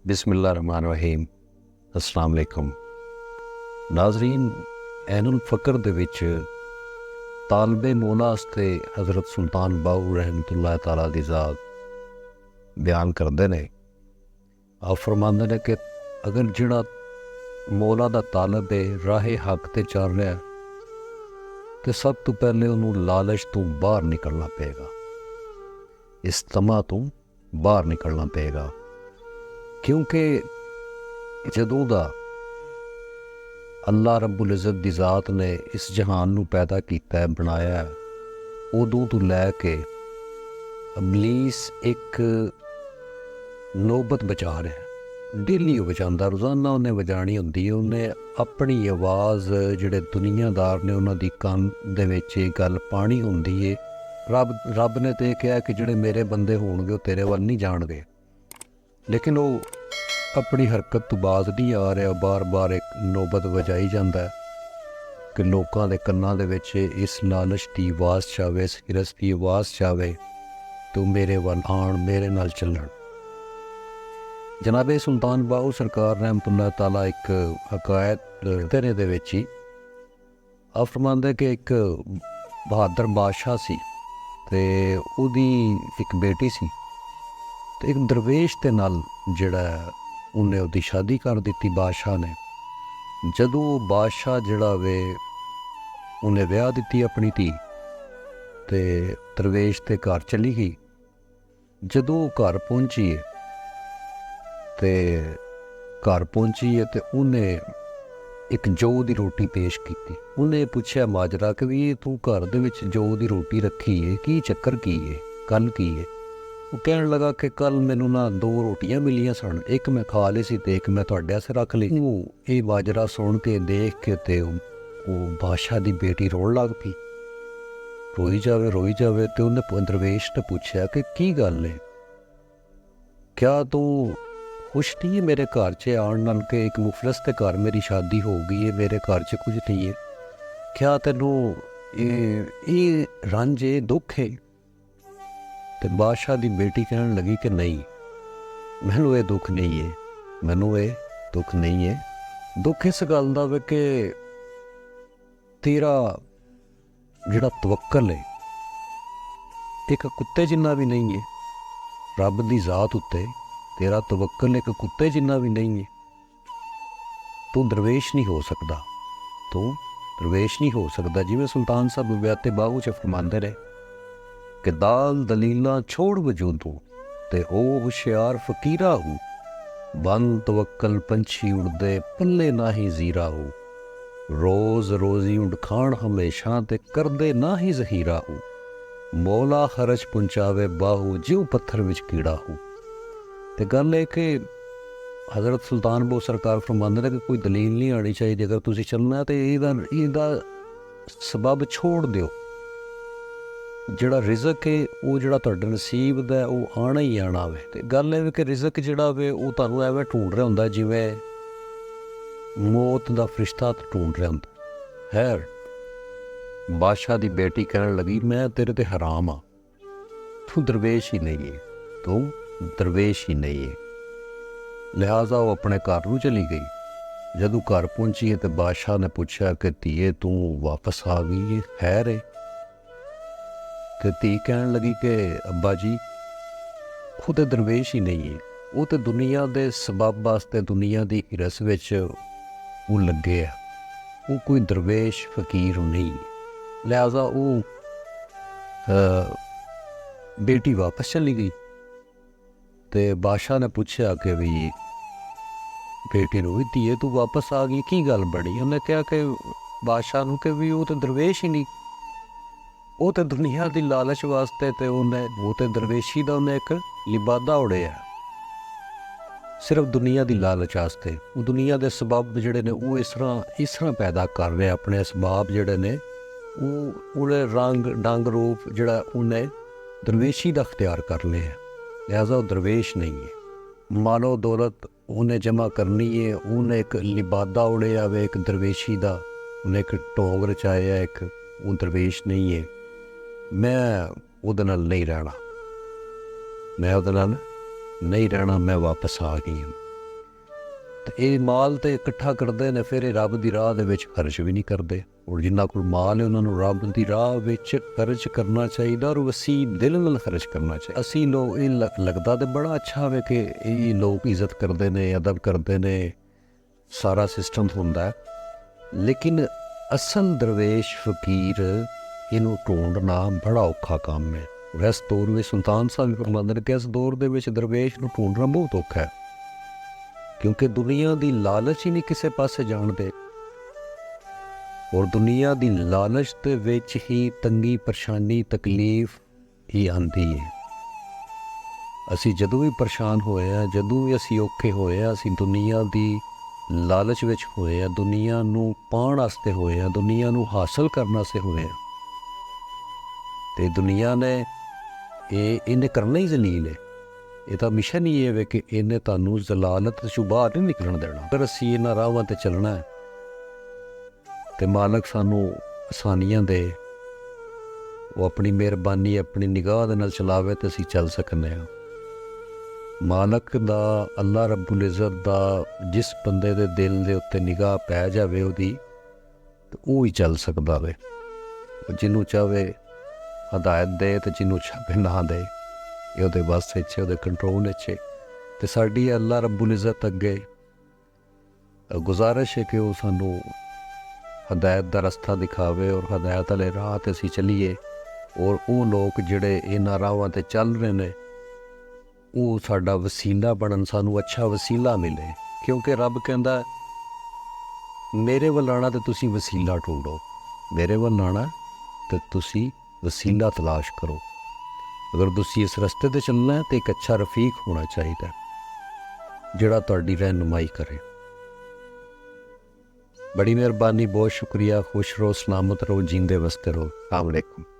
बिस्मिल्लाहिर्रहमानिर्रहीम। अस्सलाम वालेकुम नाजरीन। ऐनुल फ़क्र दे विच तालबे मौला आस्ते हज़रत सुल्तान बाहू रहमतुल्लाह ताला दी ज़ात बयान करते हैं। आप फरमाते हैं कि अगर जिहड़ा मौला दा तालब है राहे हक ते चल रहा तो सब तो पहले उन्होंने लालच तो बाहर निकलना पेगा, इस तमा तो बाहर निकलना पेगा। क्योंकि जदों दा अल्लाह रब्बुल इज़्ज़त दी ज़ात ने इस जहान नू पैदा किया है, बनाया है, उदों तो लैके अबलीस एक नौबत बचा रहा है। डेली वो बचाता, रोज़ाना उन्हें बजानी होंदी है। उन्हें अपनी आवाज़ जिहड़े दुनियादार ने उन्हों दी कान दे विच ये गल पानी होंदी है। रब ने तो कहा कि जिहड़े मेरे बंदे होणगे वो तेरे वल नहीं जाणगे, लेकिन वो अपनी हरकत तो बाज नहीं आ रहा। बार बार एक नौबत बजाई जाता है कि लोगों के कन्नां दे विच इस लालच की आवाज़ चावे, इस हिरस की आवाज़ चावे तो मेरे वल आण, मेरे नाल चलन। जनाबे सुल्तान बाहू सरकार रहमतुल्लाह ताला एक हकायत तेरे दे विच ही आप फरमांदे कि एक बहादुर बादशाह सी ते उहदी एक बेटी सी ते एक दरवेश के नाल जिहड़ा उन्हें उसकी शादी कर दी बादशाह ने। जदों बादशाह जिहड़ा वे उन्हें ब्याह दी अपनी धी ते दरवेश के घर चली गई। जदों घर पहुंची है तो उन्हें एक जौ की रोटी पेश की। उन्हें पूछा माजरा कि भी तू घर दे विच जौ की रोटी रखी है, की चक्कर की है, कल की है? वो कहने लगा कि कल मैनू ना 2 रोटियां मिलियां सन, एक मैं खा ली सी ते एक मैं तुहाडे आस्ते रख ली। ये बाजरा सुन के देख के ते वो बादशाह की बेटी रोन लग पई। रोई जावे तो उन्हें दरवेश ने पूछा कि की गल है, क्या तू खुश नहीं है मेरे घर च आण नाल के? एक मुफलस के घर मेरी शादी हो गई है, मेरे घर च कुछ नहीं है, क्या तेनू ये रंज है, दुख है? तो बादशाह की बेटी कहने लगी कि नहीं, मैनू ये दुख नहीं है, मैनू ये दुख नहीं है। दुख इस गल का वे कि तेरा जिहड़ा तवक्कल है एक कुत्ते जिन्ना भी नहीं है। रब की ज़ात उत्ते तेरा तवक्कल एक कुत्ते जिन्ना भी नहीं है। तू दरवेश नहीं हो सकता, तू दरवेश नहीं हो सकता। जिवें सुल्तान साहब ब्याते बाहू च फरमांदे ने कि दाल दलीला छोड़ वजूदों ते हो हुशियार फकीरा हो, बन तवक्कल पंछी उड़दे पल्ले ना ही जीरा हो, रोज़ रोज़ी उड़ खान हमेशा ते करदे ना ही जहीरा हो, मौला खरच पहुँचावे बाहू जिव पत्थर विच कीड़ा हो। तो गल है कि हज़रत सुल्तान बाहू सरकार फरमांदे ने कि कोई दलील नहीं आनी चाहिए। अगर तुसीं चलना तो इहदा सबब छोड़ दिओ। जिहड़ा रिज़क है वो जिहड़ा तुहाडे नसीब दा वो आना ही आना वे। ते गल है कि रिज़क जिहड़ा वे वो तुहानूं एवें ढूंढ रहा हुंदा जिवें मौत दा फरिश्ता ढूंढ रहा हुंदा है। बादशाह की बेटी कहने लगी मैं तेरे ते हराम हाँ, तू दरवेश ही नहीं है, तू दरवेश ही नहीं है। लिहाजा वो अपने घर नूं चली गई। जदों घर पहुंची है तो बादशाह ने पूछा कि धीए तू वापस आ गई है, खैर है? तो धी कहने लगी कि अब्बा जी वो तो दरवेश ही नहीं है, वो तो दुनिया के सबब वास्ते दुनिया की हिरस विच वो लगे है, वो कोई दरवेश फकीर नहीं है। लिहाजा वो बेटी वापस चली गई। तो बादशाह ने पूछा कि भी बेटी नूं भी धीए तू वापस आ गई, की गल बनी? उन्हें कहा कि बादशाह नूं कि भी वो तो दरवेश ही नहीं, वो तो दुनिया की लालच वास्ते ते उन्हें वो तो दरवेशी का उन्हें एक लिबादा उड़िया, सिर्फ दुनिया की लालच वास्ते। वो दुनिया के सबब जिहड़े ने वो इस तरह पैदा कर रहे अपने असबाब जिहड़े ने वो रंग डंग रूप जिहड़ा उन्हें दरवेशी का अख्तियार कर लिया। लिहाजा वो दरवेश नहीं है। मालो दौलत उन्हें जमा करनी है, उन्हें एक लिबादा उड़िया वे एक दरवेशी का, उन्हें एक ढोंग रचाया, एक वो दरवेश नहीं है। मैं उहदे नहीं रहना, मैं उहदे नहीं रहना, मैं वापस आ गई हूँ। ਤੇ ਇਹ ਮਾਲ ਤੇ ਇਕੱਠਾ ਕਰਦੇ ਨੇ, ਫਿਰ ਇਹ ਰੱਬ ਦੀ ਰਾਹ ਦੇ ਵਿੱਚ ਖਰਚ ਵੀ ਨਹੀਂ ਕਰਦੇ। ਔਰ ਜਿੰਨਾ ਕੋਲ ਮਾਲ ਹੈ ਉਹਨਾਂ ਨੂੰ ਰੱਬ ਦੀ ਰਾਹ ਵਿੱਚ ਖਰਚ ਕਰਨਾ ਚਾਹੀਦਾ, ਔਰ ਵਸੀ ਦਿਲ ਨਾਲ ਖਰਚ ਕਰਨਾ ਚਾਹੀਦਾ। ਅਸੀਂ ਲੋਕ ਇਹ ਲੱਗਦਾ ਤੇ ਬੜਾ ਅੱਛਾ ਵੇ ਕਿ ਇਹ ਲੋਕ ਇੱਜ਼ਤ ਕਰਦੇ ਨੇ, ਅਦਬ ਕਰਦੇ ਨੇ, ਸਾਰਾ ਸਿਸਟਮ ਹੁੰਦਾ ਹੈ, ਲੇਕਿਨ ਅਸਲ ਦਰਵੇਸ਼ ਫਕੀਰ ਇਹਨੂੰ ਢੂੰਡਣਾ ਬੜਾ ਔਖਾ ਕੰਮ ਹੈ। ਇਸ ਦੌਰ ਵਿੱਚ ਸੁਲਤਾਨ ਸਾਹਿਬ ਵੀ ਫਰਮਾਉਂਦੇ ਨੇ ਕਿ ਇਸ ਦੌਰ ਦੇ ਵਿੱਚ ਦਰਵੇਸ਼ ਨੂੰ ਢੂੰਡਣਾ ਬਹੁਤ ਔਖਾ ਹੈ, ਕਿਉਂਕਿ ਦੁਨੀਆ ਦੀ ਲਾਲਚ ਹੀ ਨਹੀਂ ਕਿਸੇ ਪਾਸੇ ਜਾਣਦੇ, ਔਰ ਦੁਨੀਆ ਦੀ ਲਾਲਚ ਦੇ ਵਿੱਚ ਹੀ ਤੰਗੀ, ਪਰੇਸ਼ਾਨੀ, ਤਕਲੀਫ ਹੀ ਆਉਂਦੀ ਹੈ। ਅਸੀਂ ਜਦੋਂ ਵੀ ਪਰੇਸ਼ਾਨ ਹੋਏ ਆ, ਜਦੋਂ ਵੀ ਅਸੀਂ ਔਖੇ ਹੋਏ ਆ, ਅਸੀਂ ਦੁਨੀਆ ਦੀ ਲਾਲਚ ਵਿੱਚ ਹੋਏ ਆ, ਦੁਨੀਆ ਨੂੰ ਪਾਉਣ ਵਾਸਤੇ ਹੋਏ ਆ, ਦੁਨੀਆ ਨੂੰ ਹਾਸਲ ਕਰਨ ਵਾਸਤੇ ਹੋਏ ਆ, ਤੇ ਦੁਨੀਆ ਨੇ ਇਹਨੇ ਕਰਨਾ ਹੀ ਜ਼ਲੀਲ ਹੈ। ਇਹ ਤਾਂ ਮਿਸ਼ਨ ਹੀ ਇਹ ਵੇ ਕਿ ਇਹਨੇ ਤੁਹਾਨੂੰ ਜ਼ਲਾਲਤ ਤੋਂ ਬਾਹਰ ਨਹੀਂ ਨਿਕਲਣ ਦੇਣਾ। ਅਗਰ ਅਸੀਂ ਇਹਨਾਂ ਰਾਹਾਂ 'ਤੇ ਚੱਲਣਾ ਹੈ ਤੇ ਮਾਲਕ ਸਾਨੂੰ ਆਸਾਨੀਆਂ ਦੇ, ਉਹ ਆਪਣੀ ਮਿਹਰਬਾਨੀ, ਆਪਣੀ ਨਿਗਾਹ ਦੇ ਨਾਲ ਚਲਾਵੇ ਤੇ ਅਸੀਂ ਚੱਲ ਸਕਦੇ ਹਾਂ। ਮਾਲਕ ਦਾ, ਅੱਲਾ ਰੱਬੁਲ ਇੱਜ਼ਤ ਦਾ ਜਿਸ ਬੰਦੇ ਦੇ ਦਿਲ ਦੇ ਉੱਤੇ ਨਿਗਾਹ ਪੈ ਜਾਵੇ ਉਹਦੀ, ਤੇ ਉਹ ਹੀ ਚੱਲ ਸਕਦਾ ਵੇ। ਜਿਹਨੂੰ ਚਾਹਵੇ ਹਦਾਇਤ ਦੇ ਤੇ ਜਿਹਨੂੰ ਚਾਹਵੇ ਨਾ ਦੇ, ਇਹ ਉਹਦੇ ਵੱਸ ਵਿੱਚ, ਉਹਦੇ ਕੰਟਰੋਲ ਵਿੱਚ ਹੈ। ਤੇ ਸਾਡੀ ਅੱਲਾ ਰੱਬੁਲ ਇੱਜ਼ਤ ਅੱਗੇ ਗੁਜ਼ਾਰਿਸ਼ ਹੈ ਕਿ ਉਹ ਸਾਨੂੰ ਹਦਾਇਤ ਦਾ ਰਸਤਾ ਦਿਖਾਵੇ, ਔਰ ਹਦਾਇਤ ਵਾਲੇ ਰਾਹ 'ਤੇ ਅਸੀਂ ਚੱਲੀਏ, ਔਰ ਉਹ ਲੋਕ ਜਿਹੜੇ ਇਹਨਾਂ ਰਾਹਾਂ 'ਤੇ ਚੱਲ ਰਹੇ ਨੇ ਉਹ ਸਾਡਾ ਵਸੀਲਾ ਬਣਨ, ਸਾਨੂੰ ਅੱਛਾ ਵਸੀਲਾ ਮਿਲੇ। ਕਿਉਂਕਿ ਰੱਬ ਕਹਿੰਦਾ ਮੇਰੇ ਵੱਲ ਆਉਣਾ ਤੇ ਤੁਸੀਂ ਵਸੀਲਾ ਢੂੰਡੋ, ਮੇਰੇ ਵੱਲ ਆਉਣਾ ਤੇ ਤੁਸੀਂ ਵਸੀਲਾ ਤਲਾਸ਼ ਕਰੋ। ਅਗਰ ਤੁਸੀਂ ਇਸ ਰਸਤੇ 'ਤੇ ਚੱਲਣਾ ਹੈ ਤਾਂ ਇੱਕ ਅੱਛਾ ਰਫੀਕ ਹੋਣਾ ਚਾਹੀਦਾ ਜਿਹੜਾ ਤੁਹਾਡੀ ਰਹਿਨੁਮਾਈ ਕਰੇ। ਬੜੀ ਮਿਹਰਬਾਨੀ, ਬਹੁਤ ਸ਼ੁਕਰੀਆ। ਖੁਸ਼ ਰਹੋ, ਸਲਾਮਤ ਰਹੋ, ਜੀਂਦੇ ਵਸਦੇ ਰਹੋ। अस्सलाम वालेकुम।